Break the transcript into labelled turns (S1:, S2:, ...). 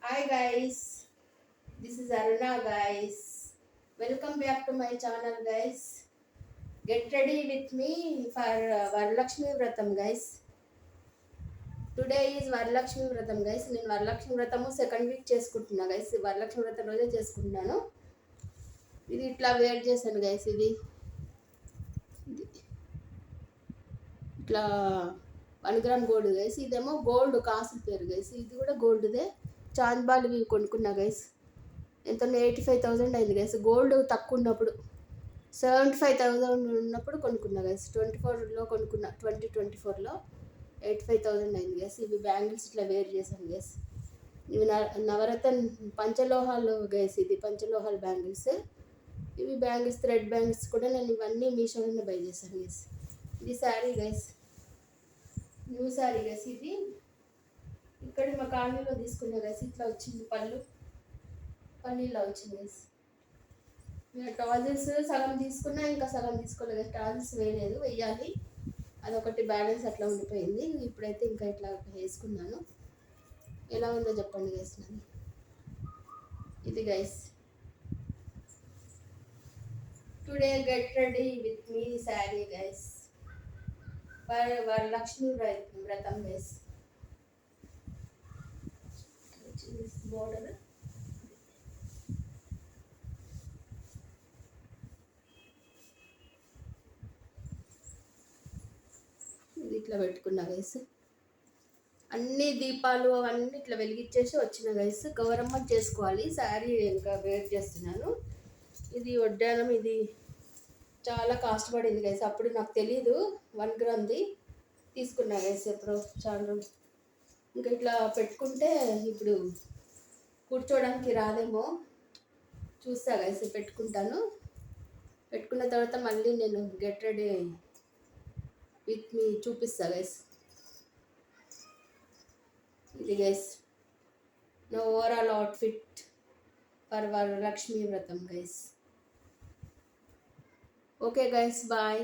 S1: Hi guys, this is Aruna guys. Welcome back to my channel guys. Get ready with me for Varalakshmi Vratam guys. Today is Varalakshmi Vratam guys. నేను వరలక్ష్మి వ్రతము second week చేసుకుంటున్నా guys. Varalakshmi వ్రతం రోజే చేసుకుంటున్నాను. ఇది ఇట్లా wear చేశాను guys. ఇది ఇట్లా 1 గ్రామ్ గోల్డ్ గైస్. ఇదేమో గోల్డ్ కాసుల పేరు గైస్. ఇది కూడా గోల్డ్దే. చాంద్బాల్ ఇవి కొనుక్కున్నా గైస్. ఎంత 85,000 అయింది గైస్. గోల్డ్ తక్కువ ఉన్నప్పుడు 75,000 ఉన్నప్పుడు కొనుక్కున్నా గైస్. 24లో కొనుక్కున్నా, 2024లో 85,000 అయింది గైస్. ఇవి బ్యాంగిల్స్ ఇట్లా వేర్ చేశాను గైస్. ఇవి నవరత్న పంచలోహాలు గైస్. ఇది పంచలోహాల బ్యాంగిల్స్. ఇవి బ్యాంగిల్స్, థ్రెడ్ బ్యాంగిల్స్ కూడా నేను ఇవన్నీ మీషోలోనే బై చేశాను గైస్. ఇది sari guys, new sari guys. ఇది ఇక్కడ మా కాలనీలో తీసుకున్నా గైస్. ఇట్లా వచ్చింది పల్లీలో వచ్చింది గైస్. టాజిల్స్ సగం తీసుకున్నా, ఇంకా సగం తీసుకోలేదు. టాజిల్స్ వేయలేదు, వెయ్యాలి. అదొకటి బ్యాలెన్స్ అట్లా ఉండిపోయింది. ఇప్పుడైతే ఇంకా ఇట్లా వేసుకున్నాను. ఎలా ఉందో చెప్పండి గైస్. ఇది guys, today get ready with me sari guys for Varalakshmi వ్రతం గైస్. బోర్డర్ ఇది ఇట్లా పెట్టుకున్నా గైస్. అన్ని దీపాలు అవన్నీ ఇట్లా వెలిగించేసి వచ్చిన గైస్. గౌరమ్మ చేసుకోవాలి. శారీ ఇంకా వేర్ చేస్తున్నాను. ఇది వడ్డానం. ఇది చాలా కాస్ట్ పడింది గైస్. అప్పుడు నాకు తెలీదు 1 గ్రామ్ది తీసుకున్నా గైస్. ఎప్పుడో చాలా రోజులు. ఇంకా ఇట్లా పెట్టుకుంటే ఇప్పుడు కూర్చోవడానికి రాదేమో, చూస్తా గైస్. పెట్టుకుంటాను. పెట్టుకున్న తర్వాత మళ్ళీ నేను గెట్ రెడీ విత్ మీ చూపిస్తా గైస్. ఇది గైస్ నా ఓవరాల్ అవుట్ఫిట్ ఫర్ వరలక్ష్మి వ్రతం గైస్. Okay guys, bye.